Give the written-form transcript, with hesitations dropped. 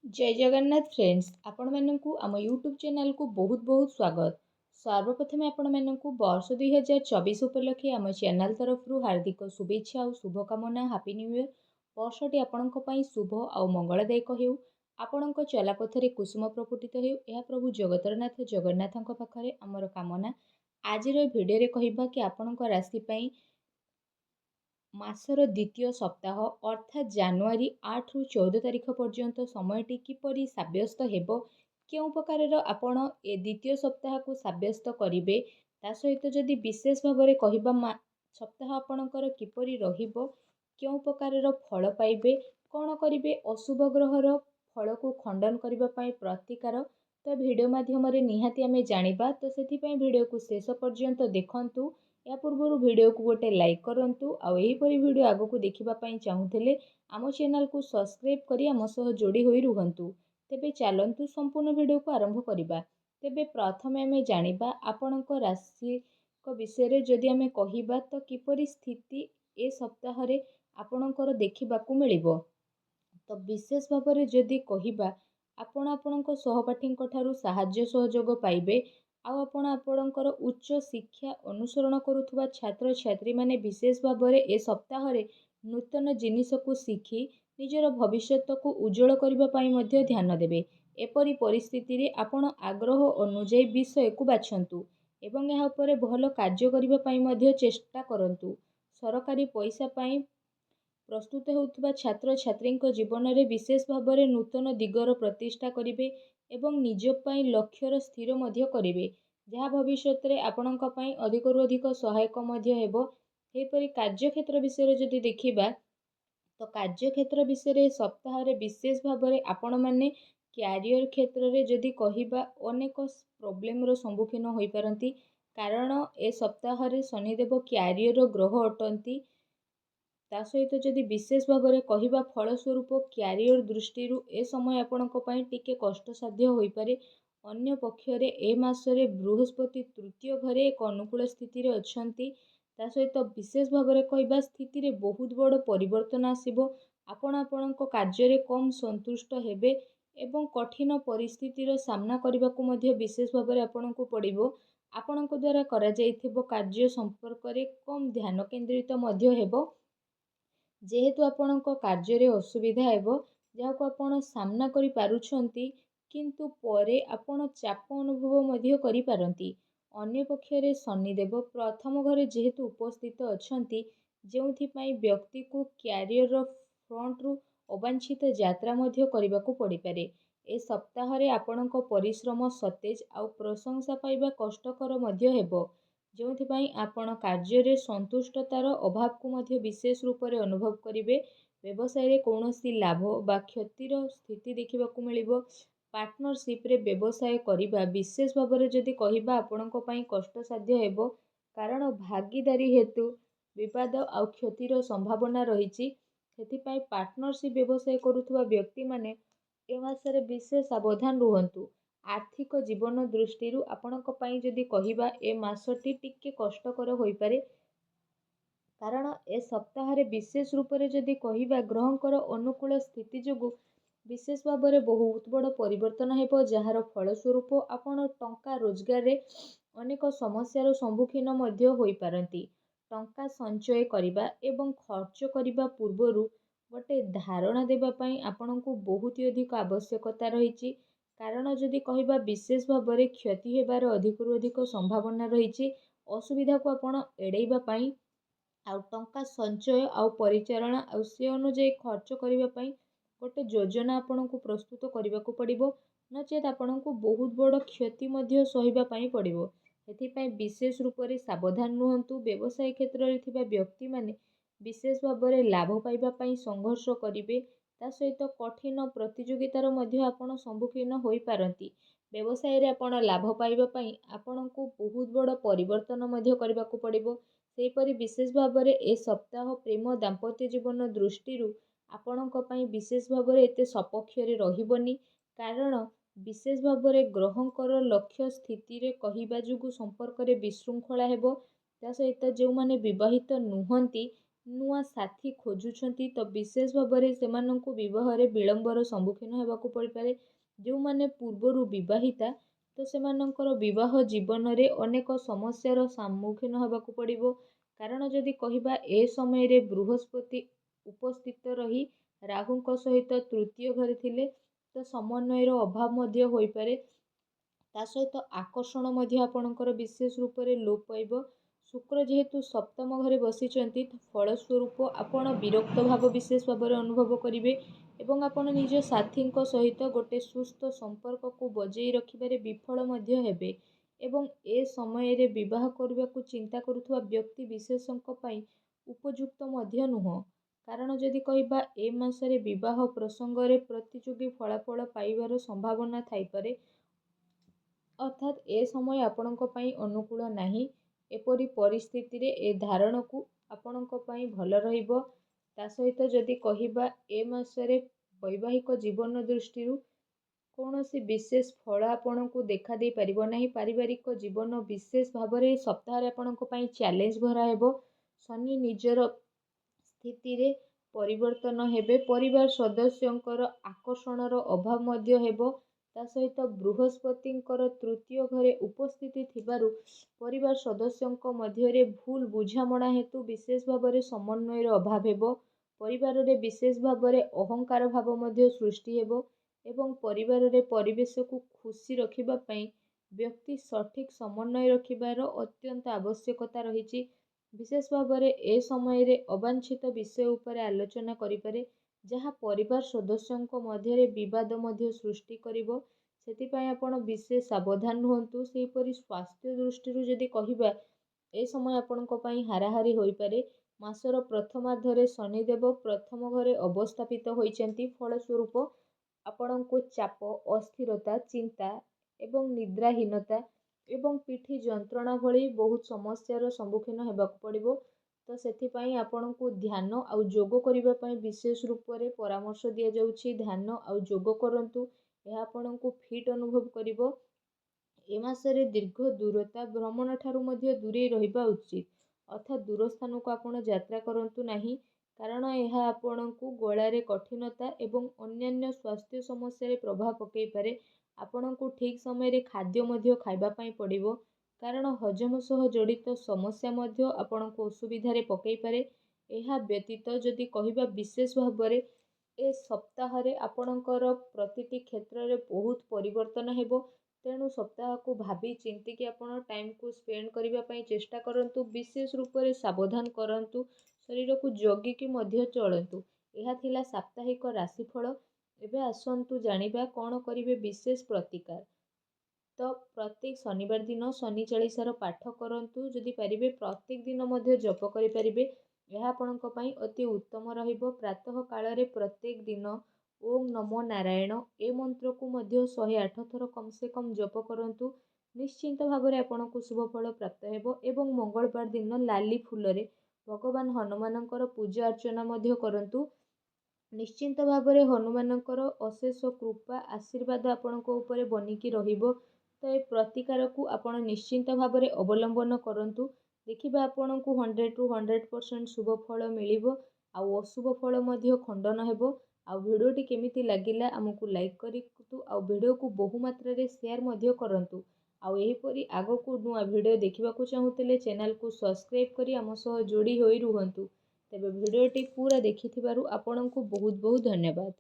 जय जगन्नाथ फ्रेंड्स आपण मानकु आम यूट्यूब चैनल को बहुत बहुत स्वागत। सर्वप्रथम आपण मानकु वर्ष 2024 उपलक्षे आम चैनल तरफ हार्दिक शुभेच्छा और शुभकामना हैप्पी न्यू ईयर। वर्षटी आपणक पई शुभ और मंगलदायक हेउ। आपणक चलापथरे कुसुम प्रफुटित हेउ यह प्रभु जगतरनाथ जगन्नाथଙ୍କ पाखरे आमर कामना। आजिर भिडियो रे कहिबा कि आपणक राशि पई मासर द्वितीय सप्ताह अर्थात जानुआरी 8 रु 14 तारिख पर्यंत समयटी किपरि साब्यस्त हेबो, केउं प्रकारर आपण ए द्वितीय सप्ताह को साब्यस्त करिवे, ता सहित जदि विशेष भाବରେ कहिबा सप्ताह आपणकर किपरि रहिबो, केउं प्रकारर फल पाइबे, कौन करिवे अशुभ ग्रहर फल को खंडन करिबा पई प्रतिकार, तो भिडियो माध्यम निहाती आमे जानिबा। तो सेथिपई भिडियो को शेष पर्यंत देखंतु। या पूर्व वीडियो को गोटे लाइक करंतु आउ एहीपरि वीडियो आगो को देखिबा पई चाहुथिले आम चैनल को सब्सक्राइब करी आम सह जोड़ी होई रुहंतु। तेबे चलंतु संपूर्ण वीडियो को आरंभ करिबा। तेबे प्रथमे आमे जानिबा आपणक राशि को विषय रे जदि आमे कहिबा तो किपरि स्थिति ए सप्ताह रे आपणकर देखिबा को मिलिबो। तो विशेष भाव में जदि कहिबा आपण आपणक सहपाठी ठारू साहाय्य सहयोग पाइबे। आपणकर उच्च शिक्षा अनुसरण करुवा छात्र छात्री माने विशेष भाव में ए सप्ताह रे नूतन जिनिस को शिखी निजर भविष्य को उज्जवल करने ध्यान देवे। एपरी परिस्थिति रे आपण आग्रह अनुଯାयी विषय को बाछंतु एवं यह पर भल कार्य करने चेष्टा करंतु। सरकारी पैसा पाई प्रस्तुत होउथुबा छात्र छात्री जीवन में विशेष भाव में नूतन दिगर प्रतिष्ठा करिवे एवं निज पई लक्ष्यर स्थिर मध्य करिवे, जहाँ भविष्य में आपणक पई अधिकरु अधिक सहायक मध्य हेबो। एपरि कार्यक्षेत्र विषय जदि देखिबा तो कार्यक्षेत्र विषय सप्ताह रे विशेष भाव में आपण माने क्यारियर क्षेत्र में जदि कहिबा अनेक प्रोब्लेम रो सम्मुखीन होई पारंती, कारण ए सप्ताह रे शनिदेव क्यारियर ग्रह अटंती। ता सहित जदि विशेष भाव में कहिबा फलस्वरूप क्यारियर दृष्टि ए समय आपणक पई टिके कष्टसाध्य होई पारे। अन्य पक्षरे ए मासरे बृहस्पति तृतीय घरे एक अनुकूल स्थिति रे अछंती। ता सहित विशेष भाव में कहिबा स्थिति रे बहुत बड़ परिवर्तन आसीबो। आपण आपणक कार्य रे कम संतुष्ट हेबे एवं कठिन परिस्थिति रो सामना करबा को मध्य विशेष भाव में आपणको पड़िबो। आपणक द्वारा करा जाइथिबो कार्य संपर्क रे कम ध्यान केंद्रित मध्य हेबो, जेहेतु आपणक कार्य रे असुविधा हेबो जाहाको आपण सामना करि पारुछंती, किंतु परे आपण चाप अनुभव मध्य करि पारंती। अन्य पक्षरे शनिदेव प्रथम घरे जेहेतु उपस्थित अछंती, जेउथि पई व्यक्ति को क्यारियर रो फ्रंट रु अवांछित यात्रा मध्य करिबाकू पड़ि पारे। ए सप्ताह रे आपणक परिश्रम सतेज आउ प्रशंसा पाइबा कष्टकर मध्य हेबो, जोथिपाई आपण कार्य रे संतुष्टतार अभाव को मध्य विशेष रूप से अनुभव करिवे। व्यवसाय रे कौनसी लाभ बा क्षतिर स्थिति देखिबाकू मिलिबो। पार्टनरशिप रे व्यवसाय करिबा विशेष भाव में जदि कहिबा आपणक पई कष्टसाध्य हेबो, कारण भागीदारी हेतु विवाद आउ क्षतिर संभावना रहिछि। सेथिपाई पार्टनरशिप व्यवसाय करुथुवा व्यक्ति माने ए मासरे विशेष सावधान रुहंतु। आर्थिक जीवन दृष्टि आपणक पई जदि कहिबा ए मासटी टिके कष्टकर होई पारे, कारण ए सप्ताह रे विशेष रूप से जदि कहिबा ग्रहंकर अनुकूल स्थिति जोगु विशेष भाव में बहुत बड़ परिवर्तन हेबो, जार फलस्वरूप आपण टंका रोजगार रे अनेक समस्यार सम्मुखीन मध्य होई पारंती। टंका संचय करिबा एवं खर्च करिबा पूर्वरु गोटे धारणा देबा पई आपणको बहुत अधिक आवश्यकता रहिछि, कारण जदि कहिबा विशेष भाव में क्षति हेबार अधिकरु अधिक संभावना रहिछि। असुविधा को आपण एड़ैबा पई आउ टंका संचय आउ परिचालना आउ से अनुଯାयी खर्च करिबा पई गोटे योजना आपणको प्रस्तुत करिबाकू पड़िबो, नचेत आपणको बहुत बड़ क्षति मध्य सहिबा पई पड़िबो। एथिपाई विशेष रूप से सावधान रुहंतु। व्यवसाय क्षेत्र रे थिबा व्यक्ति माने विशेष भाव में लाभ पाइबा पई संघर्ष करिवे। ता सहित कठिन प्रतियोगितार मध्य आपण सम्मुखीन होई पारंती। व्यवसाय रे आपण लाभ पाइबा पई आपणको बहुत बड़ परिवर्तन मध्य करबाकू पड़िबो। सेहीपरि विशेष भाव में ए सप्ताह प्रेम दाम्पत्य जीवन दृष्टि आपणक पई विशेष भाव में एते सपक्ष रे रहिबोनी, कारण विशेष भाव में ग्रहंकर लक्ष्य स्थिति रे कहिबा जुगु संपर्क रे विशृंखला हेबो। ता सहित जो माने विवाहित नुहंती ନୂଆ ସାଥୀ ଖୋଜୁଛନ୍ତି ତ ବିଶେଷ ଭାବରେ ସେମାନଙ୍କୁ ବିବାହରେ ବିଳମ୍ବର ସମ୍ମୁଖୀନ ହେବାକୁ ପଡ଼ିପାରେ। ଯେଉଁମାନେ ପୂର୍ବରୁ ବିବାହିତା ତ ସେମାନଙ୍କର ବିବାହ ଜୀବନରେ ଅନେକ ସମସ୍ୟାର ସମ୍ମୁଖୀନ ହେବାକୁ ପଡ଼ିବ। କାରଣ ଯଦି କହିବା ଏ ସମୟରେ ବୃହସ୍ପତି ଉପସ୍ଥିତ ରହି ରାହୁଙ୍କ ସହିତ ତୃତୀୟ ଘରେ ଥିଲେ ତ ସମନ୍ୱୟର ଅଭାବ ମଧ୍ୟ ହୋଇପାରେ। ତା ସହିତ ଆକର୍ଷଣ ମଧ୍ୟ ଆପଣଙ୍କର ବିଶେଷ ରୂପରେ ଲୋପ ପାଇବ। ଶୁକ୍ର ଯେହେତୁ ସପ୍ତମ ଘରେ ବସିଛନ୍ତି ତ ଫଳସ୍ୱରୂପ ଆପଣ ବିରକ୍ତ ଭାବ ବିଶେଷ ଭାବରେ ଅନୁଭବ କରିବେ ଏବଂ ଆପଣ ନିଜ ସାଥୀଙ୍କ ସହିତ ଗୋଟେ ସୁସ୍ଥ ସମ୍ପର୍କକୁ ବଜାଇ ରଖିବାରେ ବିଫଳ ମଧ୍ୟ ହେବେ। ଏବଂ ଏ ସମୟରେ ବିବାହ କରିବାକୁ ଚିନ୍ତା କରୁଥିବା ବ୍ୟକ୍ତି ବିଶେଷଙ୍କ ପାଇଁ ଉପଯୁକ୍ତ ମଧ୍ୟ ନୁହଁ। କାରଣ ଯଦି କହିବା ଏ ମାସରେ ବିବାହ ପ୍ରସଙ୍ଗରେ ପ୍ରତିଯୋଗୀ ଫଳାଫଳ ପାଇବାର ସମ୍ଭାବନା ଥାଇପାରେ, ଅର୍ଥାତ୍ ଏ ସମୟ ଆପଣଙ୍କ ପାଇଁ ଅନୁକୂଳ ନାହିଁ। ଏପରି ପରିସ୍ଥିତିରେ ଏ ଧାରଣକୁ ଆପଣଙ୍କ ପାଇଁ ଭଲ ରହିବ। ତା ସହିତ ଯଦି କହିବା ଏ ମାସରେ ବୈବାହିକ ଜୀବନ ଦୃଷ୍ଟିରୁ କୌଣସି ବିଶେଷ ଫଳ ଆପଣଙ୍କୁ ଦେଖାଦେଇ ପାରିବ ନାହିଁ। ପାରିବାରିକ ଜୀବନ ବିଶେଷ ଭାବରେ ଏ ସପ୍ତାହରେ ଆପଣଙ୍କ ପାଇଁ ଚ୍ୟାଲେଞ୍ଜ ଭରା ହେବ। ଶନି ନିଜର ସ୍ଥିତିରେ ପରିବର୍ତ୍ତନ ହେବେ। ପରିବାର ସଦସ୍ୟଙ୍କର ଆକର୍ଷଣର ଅଭାବ ମଧ୍ୟ ହେବ। ତା ସହିତ ବୃହସ୍ପତିଙ୍କର ତୃତୀୟ ଘରେ ଉପସ୍ଥିତି ଥିବାରୁ ପରିବାର ସଦସ୍ୟଙ୍କ ମଧ୍ୟରେ ଭୁଲ ବୁଝାମଣା ହେତୁ ବିଶେଷ ଭାବରେ ସମନ୍ୱୟର ଅଭାବ ହେବ। ପରିବାରରେ ବିଶେଷ ଭାବରେ ଅହଙ୍କାର ଭାବ ମଧ୍ୟ ସୃଷ୍ଟି ହେବ ଏବଂ ପରିବାରରେ ପରିବେଶକୁ ଖୁସି ରଖିବା ପାଇଁ ବ୍ୟକ୍ତି ସଠିକ୍ ସମନ୍ୱୟ ରଖିବାର ଅତ୍ୟନ୍ତ ଆବଶ୍ୟକତା ରହିଛି। ବିଶେଷ ଭାବରେ ଏ ସମୟରେ ଅବାଞ୍ଛିତ ବିଷୟ ଉପରେ ଆଲୋଚନା କରିପାରେ, ଯାହା ପରିବାର ସଦସ୍ୟଙ୍କ ମଧ୍ୟରେ ବିବାଦ ମଧ୍ୟ ସୃଷ୍ଟି କରିବ। ସେଥିପାଇଁ ଆପଣ ବିଶେଷ ସାବଧାନ ରୁହନ୍ତୁ। ସେହିପରି ସ୍ୱାସ୍ଥ୍ୟ ଦୃଷ୍ଟିରୁ ଯଦି କହିବା ଏ ସମୟ ଆପଣଙ୍କ ପାଇଁ ହାରାହାରି ହୋଇପାରେ। ମାସର ପ୍ରଥମାର୍ଦ୍ଧରେ ଶନିଦେବ ପ୍ରଥମ ଘରେ ଅବସ୍ଥାପିତ ହୋଇଛନ୍ତି। ଫଳସ୍ୱରୂପ ଆପଣଙ୍କୁ ଚାପ, ଅସ୍ଥିରତା, ଚିନ୍ତା ଏବଂ ନିଦ୍ରାହୀନତା ଏବଂ ପିଠି ଯନ୍ତ୍ରଣା ଭଳି ବହୁତ ସମସ୍ୟାର ସମ୍ମୁଖୀନ ହେବାକୁ ପଡ଼ିବ। ତ ସେଥିପାଇଁ ଆପଣଙ୍କୁ ଧ୍ୟାନ ଆଉ ଯୋଗ କରିବା ପାଇଁ ବିଶେଷ ରୂପରେ ପରାମର୍ଶ ଦିଆଯାଉଛି। ଧ୍ୟାନ ଆଉ ଯୋଗ କରନ୍ତୁ, ଏହା ଆପଣଙ୍କୁ ଫିଟ୍ ଅନୁଭବ କରିବ। ଏ ମାସରେ ଦୀର୍ଘ ଦୂରତା ଭ୍ରମଣ ଠାରୁ ମଧ୍ୟ ଦୂରେଇ ରହିବା ଉଚିତ। ଅର୍ଥାତ୍ ଦୂର ସ୍ଥାନକୁ ଆପଣ ଯାତ୍ରା କରନ୍ତୁ ନାହିଁ, କାରଣ ଏହା ଆପଣଙ୍କୁ ଗଳାରେ କଠିନତା ଏବଂ ଅନ୍ୟାନ୍ୟ ସ୍ୱାସ୍ଥ୍ୟ ସମସ୍ୟାରେ ପ୍ରଭାବ ପକାଇପାରେ। ଆପଣଙ୍କୁ ଠିକ୍ ସମୟରେ ଖାଦ୍ୟ ମଧ୍ୟ ଖାଇବା ପାଇଁ ପଡ଼ିବ, କାରଣ ହଜମ ସହ ଜଡ଼ିତ ସମସ୍ୟା ମଧ୍ୟ ଆପଣଙ୍କୁ ଅସୁବିଧାରେ ପକାଇପାରେ। ଏହା ବ୍ୟତୀତ ଯଦି କହିବା ବିଶେଷ ଭାବରେ ଏ ସପ୍ତାହରେ ଆପଣଙ୍କର ପ୍ରତିଟି କ୍ଷେତ୍ରରେ ବହୁତ ପରିବର୍ତ୍ତନ ହେବ। ତେଣୁ ସପ୍ତାହକୁ ଭାବି ଚିନ୍ତିକି ଆପଣ ଟାଇମକୁ ସ୍ପେଣ୍ଡ କରିବା ପାଇଁ ଚେଷ୍ଟା କରନ୍ତୁ। ବିଶେଷ ରୂପରେ ସାବଧାନ କରନ୍ତୁ, ଶରୀରକୁ ଜଗିକି ମଧ୍ୟ ଚଳନ୍ତୁ। ଏହା ଥିଲା ସାପ୍ତାହିକ ରାଶିଫଳ। ଏବେ ଆସନ୍ତୁ ଜାଣିବା କ'ଣ କରିବେ ବିଶେଷ ପ୍ରତିକାର। ତ ପ୍ରତ୍ୟେକ ଶନିବାର ଦିନ ଶନି ଚାଳିଶାର ପାଠ କରନ୍ତୁ। ଯଦି ପାରିବେ ପ୍ରତ୍ୟେକ ଦିନ ମଧ୍ୟ ଜପ କରିପାରିବେ। ଏହା ଆପଣଙ୍କ ପାଇଁ ଅତି ଉତ୍ତମ ରହିବ। ପ୍ରାତଃ କାଳରେ ପ୍ରତ୍ୟେକ ଦିନ ଓମ୍ ନମୋ ନାରାୟଣ ଏ ମନ୍ତ୍ରକୁ ମଧ୍ୟ 108 ଥର କମ୍ ସେ କମ୍ ଜପ କରନ୍ତୁ। ନିଶ୍ଚିନ୍ତ ଭାବରେ ଆପଣଙ୍କୁ ଶୁଭ ଫଳ ପ୍ରାପ୍ତ ହେବ। ଏବଂ ମଙ୍ଗଳବାର ଦିନ ଲାଲି ଫୁଲରେ ଭଗବାନ ହନୁମାନଙ୍କର ପୂଜା ଅର୍ଚ୍ଚନା ମଧ୍ୟ କରନ୍ତୁ। ନିଶ୍ଚିନ୍ତ ଭାବରେ ହନୁମାନଙ୍କର ଅଶେଷ କୃପା ଆଶୀର୍ବାଦ ଆପଣଙ୍କ ଉପରେ ବନିକି ରହିବ। ତ ଏ ପ୍ରତିକାରକୁ ଆପଣ ନିଶ୍ଚିନ୍ତ ଭାବରେ ଅବଲମ୍ବନ କରନ୍ତୁ। ଦେଖିବା ଆପଣଙ୍କୁ 100ରୁ 100% ଶୁଭ ଫଳ ମିଳିବ ଆଉ ଅଶୁଭ ଫଳ ମଧ୍ୟ ଖଣ୍ଡନ ହେବ। ଆଉ ଭିଡ଼ିଓଟି କେମିତି ଲାଗିଲା ଆମକୁ ଲାଇକ୍ କରନ୍ତୁ ଆଉ ଭିଡ଼ିଓକୁ ବହୁ ମାତ୍ରାରେ ସେୟାର ମଧ୍ୟ କରନ୍ତୁ। ଆଉ ଏହିପରି ଆଗକୁ ନୂଆ ଭିଡ଼ିଓ ଦେଖିବାକୁ ଚାହୁଁଥିଲେ ଚ୍ୟାନେଲକୁ ସବସ୍କ୍ରାଇବ୍ କରି ଆମ ସହ ଯୋଡ଼ି ହୋଇ ରୁହନ୍ତୁ। ତେବେ ଭିଡ଼ିଓଟି ପୁରା ଦେଖିଥିବାରୁ ଆପଣଙ୍କୁ ବହୁତ ବହୁତ ଧନ୍ୟବାଦ।